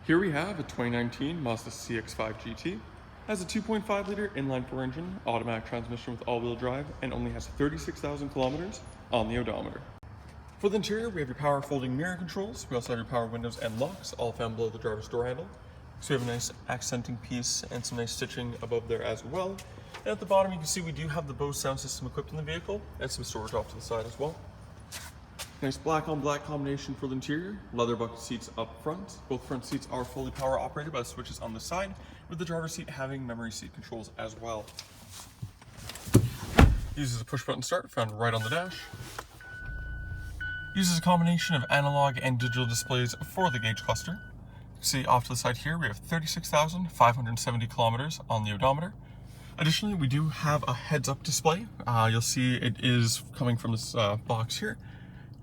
Here we have a 2019 Mazda CX-5 GT. Has a 2.5 liter inline-4 engine, automatic transmission with all-wheel drive, and only has 36,000 kilometers on the odometer. For the interior, we have your power folding mirror controls. We also have your power windows and locks, all found below the driver's door handle. So we have a nice accenting piece and some nice stitching above there as well. And at the bottom, you can see we do have the Bose sound system equipped in the vehicle, and some storage off to the side as well. Nice black on black combination for the interior, leather bucket seats up front. Both front seats are fully power operated by the switches on the side, with the driver's seat having memory seat controls as well. Uses a push button start found right on the dash. Uses a combination of analog and digital displays for the gauge cluster. You can see off to the side here we have 36,570 kilometers on the odometer. Additionally, we do have a heads-up display. You'll see it is coming from this box here.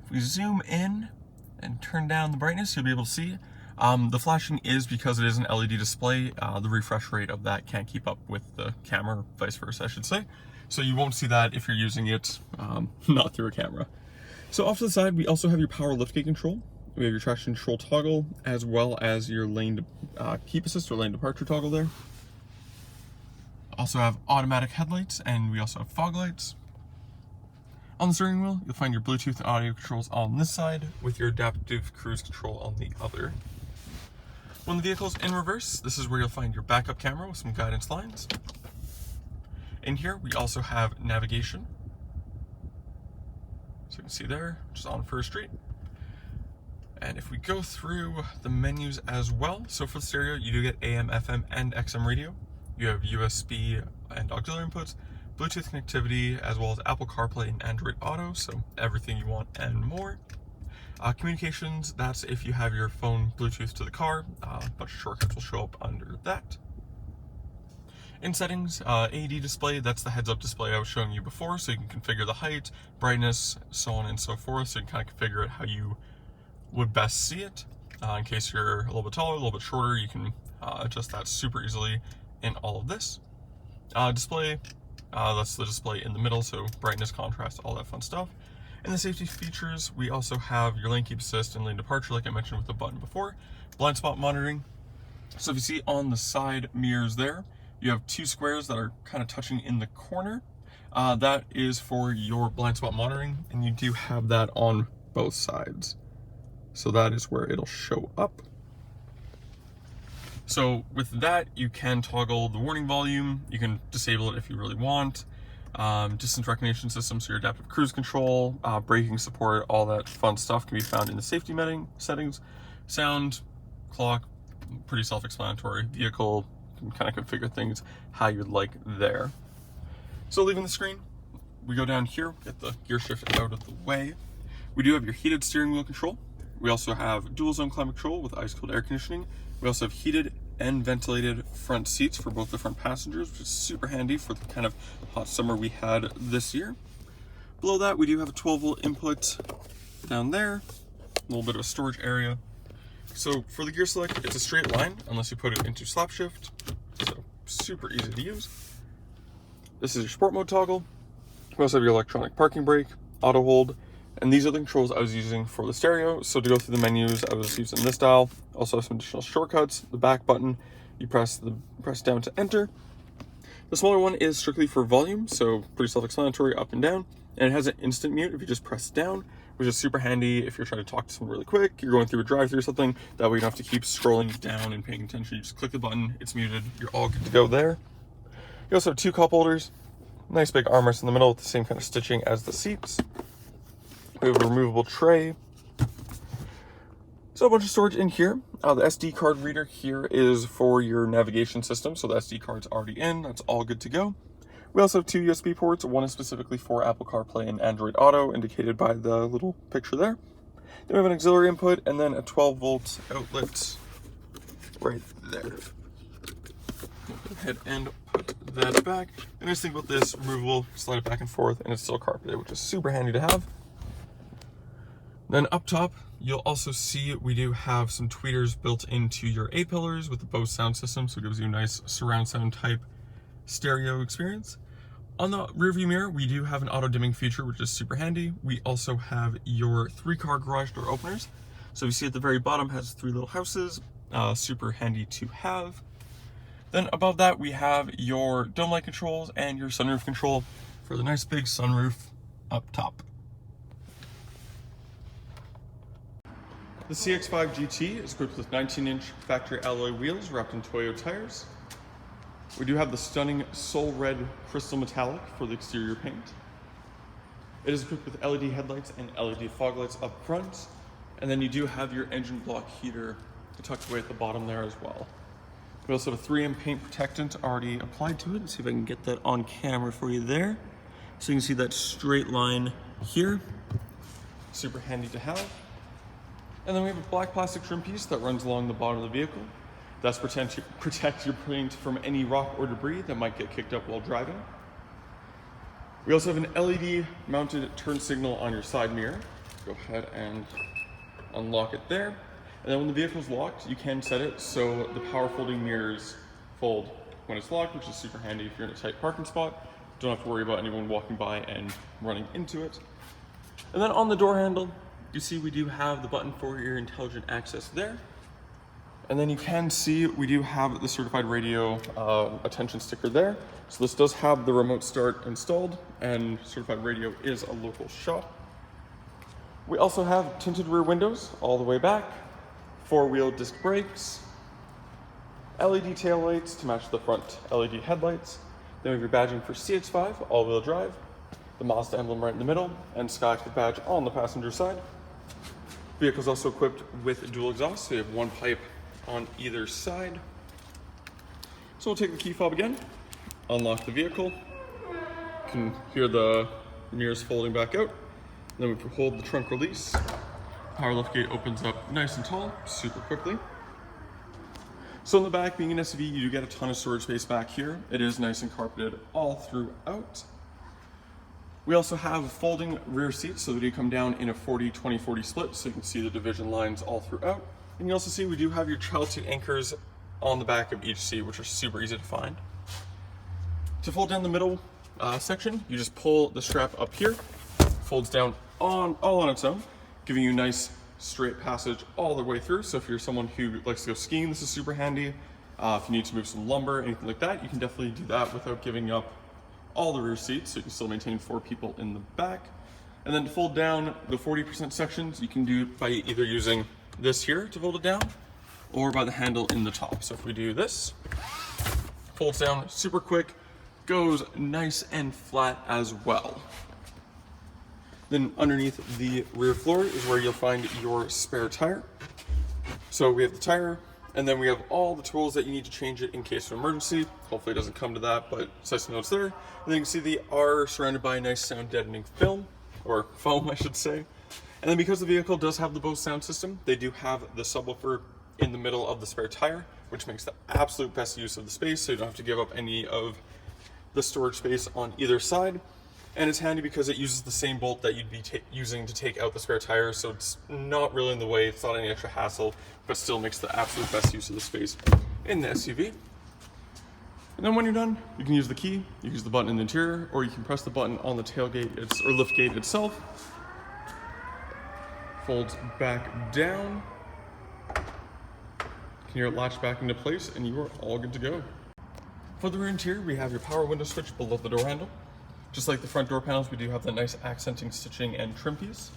If we zoom in and turn down the brightness, you'll be able to see the flashing is because it is an LED display. The refresh rate of that can't keep up with the camera, or vice versa, I should say. So you won't see that if you're using it not through a camera. So off to the side, we also have your power liftgate control. We have your traction control toggle, as well as your lane keep assist or lane departure toggle there. Also have automatic headlights, and we also have fog lights. On the steering wheel, you'll find your Bluetooth and audio controls on this side, with your adaptive cruise control on the other. When the vehicle's in reverse, this is where you'll find your backup camera with some guidance lines. In here, we also have navigation. So you can see there, just on First Street. And if we go through the menus as well, so for the stereo, you do get AM, FM, and XM radio. You have USB and auxiliary inputs, Bluetooth connectivity, as well as Apple CarPlay and Android Auto, so everything you want and more. Communications, that's if you have your phone Bluetooth to the car. A bunch of shortcuts will show up under that. In settings, AD display, that's the heads-up display I was showing you before, so you can configure the height, brightness, so on and so forth, so you can kind of configure it how you would best see it. In case you're a little bit taller, a little bit shorter, you can adjust that super easily in all of this. Display, that's the display in the middle, so brightness, contrast, all that fun stuff. In the safety features, we also have your lane keep assist and lane departure, like I mentioned with the button before. Blind spot monitoring. So if you see on the side mirrors there, you have two squares that are kind of touching in the corner. That is for your blind spot monitoring, and you do have that on both sides. So that is where it'll show up. So with that, you can toggle the warning volume. You can disable it if you really want. Distance recognition system, so your adaptive cruise control, braking support, all that fun stuff can be found in the safety settings. Sound, clock, pretty self-explanatory. Vehicle, you can kind of configure things how you'd like there. So leaving the screen, we go down here, get the gear shift out of the way. We do have your heated steering wheel control. We also have dual zone climate control with ice-cooled air conditioning. We also have heated and ventilated front seats for both the front passengers, which is super handy for the kind of hot summer we had this year. Below that, we do have a 12-volt input down there, a little bit of a storage area. So for the gear select, it's a straight line unless you put it into slap shift. So super easy to use. This is your sport mode toggle. We also have your electronic parking brake, auto hold, and these are the controls I was using for the stereo. So to go through the menus, I was using this dial. Also have some additional shortcuts. The back button, you press down to enter. The smaller one is strictly for volume, so pretty self-explanatory, up and down. And it has an instant mute if you just press down, which is super handy if you're trying to talk to someone really quick, you're going through a drive-thru or something. That way you don't have to keep scrolling down and paying attention. You just click the button, it's muted, you're all good to go there. You also have two cup holders, nice big armrest in the middle with the same kind of stitching as the seats. We have a removable tray. So a bunch of storage in here. The SD card reader here is for your navigation system, so the SD card's already in, that's all good to go. We also have two USB ports. One is specifically for Apple CarPlay and Android Auto, indicated by the little picture there. Then we have an auxiliary input and then a 12-volt outlet right there. We'll go ahead and put that back. The nice thing about this, removable, slide it back and forth, and it's still carpeted, which is super handy to have. Then up top, you'll also see we do have some tweeters built into your A-pillars with the Bose sound system, so it gives you a nice surround sound type stereo experience. On the rearview mirror, we do have an auto dimming feature, which is super handy. We also have your 3-car garage door openers. So if you see at the very bottom, has 3 little houses. super handy to have. Then above that, we have your dome light controls and your sunroof control for the nice big sunroof up top. The CX-5 GT is equipped with 19-inch factory alloy wheels wrapped in Toyo tires. We do have the stunning Soul Red crystal metallic for the exterior paint. It is equipped with LED headlights and LED fog lights up front. And then you do have your engine block heater tucked away at the bottom there as well. We also have a 3M paint protectant already applied to it. Let's see if I can get that on camera for you there. So you can see that straight line here. Super handy to have. And then we have a black plastic trim piece that runs along the bottom of the vehicle. That's protect your paint from any rock or debris that might get kicked up while driving. We also have an LED mounted turn signal on your side mirror. Go ahead and unlock it there. And then when the vehicle is locked, you can set it so the power folding mirrors fold when it's locked, which is super handy if you're in a tight parking spot. Don't have to worry about anyone walking by and running into it. And then on the door handle, you see we do have the button for your intelligent access there. And then you can see we do have the certified radio attention sticker there. So this does have the remote start installed, and certified radio is a local shop. We also have tinted rear windows all the way back, 4-wheel disc brakes, LED taillights to match the front LED headlights. Then we have your badging for CX-5 all-wheel drive, the Mazda emblem right in the middle, and Skyactiv badge on the passenger side. The vehicle is also equipped with dual exhaust, so you have one pipe on either side. So we'll take the key fob again, unlock the vehicle. You can hear the mirrors folding back out. Then we hold the trunk release. Power lift gate opens up nice and tall, super quickly. So in the back, being an SUV, you do get a ton of storage space back here. It is nice and carpeted all throughout. We also have folding rear seats, so they do come down in a 40-20-40 split, so you can see the division lines all throughout. And you also see we do have your child seat anchors on the back of each seat, which are super easy to find. To fold down the middle section, you just pull the strap up here, folds down all on its own, giving you a nice straight passage all the way through. So if you're someone who likes to go skiing, this is super handy. If you need to move some lumber, anything like that, you can definitely do that without giving up all the rear seats, so you can still maintain 4 people in the back. And then to fold down the 40% sections, you can do by either using this here to fold it down, or by the handle in the top. So if we do this, folds down super quick, goes nice and flat as well. Then underneath the rear floor is where you'll find your spare tire. So we have the tire, and then we have all the tools that you need to change it in case of emergency. Hopefully it doesn't come to that, but it's nice to know it's there. And then you can see the R surrounded by a nice sound deadening film, or foam I should say. And then because the vehicle does have the Bose sound system, they do have the subwoofer in the middle of the spare tire, which makes the absolute best use of the space, so you don't have to give up any of the storage space on either side. And it's handy because it uses the same bolt that you'd be using to take out the spare tire, so it's not really in the way, it's not any extra hassle, but still makes the absolute best use of the space in the SUV. And then when you're done, you can use the key, you can use the button in the interior, or you can press the button on the tailgate or liftgate itself. Folds back down. You can hear it latch back into place, and you are all good to go. For the rear interior, we have your power window switch below the door handle. Just like the front door panels, we do have the nice accenting stitching and trim piece.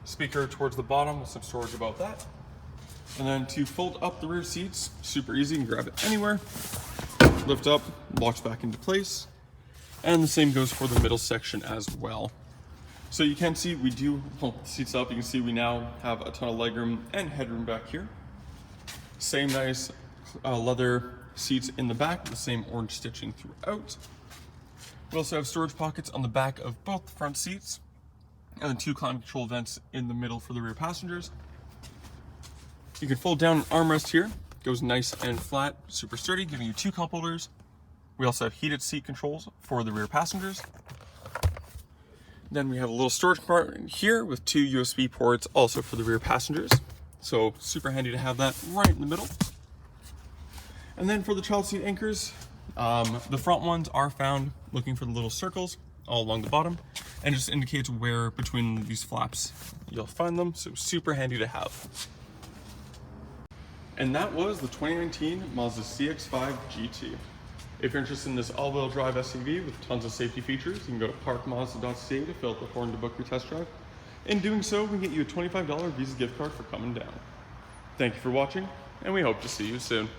Speaker towards the bottom with some storage above that. And then to fold up the rear seats, super easy, you can grab it anywhere. Lift up, locks back into place. And the same goes for the middle section as well. So you can see we do pull the seats up. You can see we now have a ton of legroom and headroom back here. Same nice leather seats in the back, the same orange stitching throughout. We also have storage pockets on the back of both the front seats, and then 2 climate control vents in the middle for the rear passengers. You can fold down an armrest here, goes nice and flat, super sturdy, giving you 2 cup holders. We also have heated seat controls for the rear passengers. Then we have a little storage compartment here with 2 USB ports also for the rear passengers. So super handy to have that right in the middle. And then for the child seat anchors, the front ones are found looking for the little circles all along the bottom, and it just indicates where between these flaps you'll find them, so super handy to have. And that was the 2019 Mazda CX-5 GT. If you're interested in this all-wheel drive SUV with tons of safety features, you can go to parkmazda.ca to fill out the form to book your test drive. In doing so, we can get you a $25 Visa gift card for coming down. Thank you for watching, and we hope to see you soon.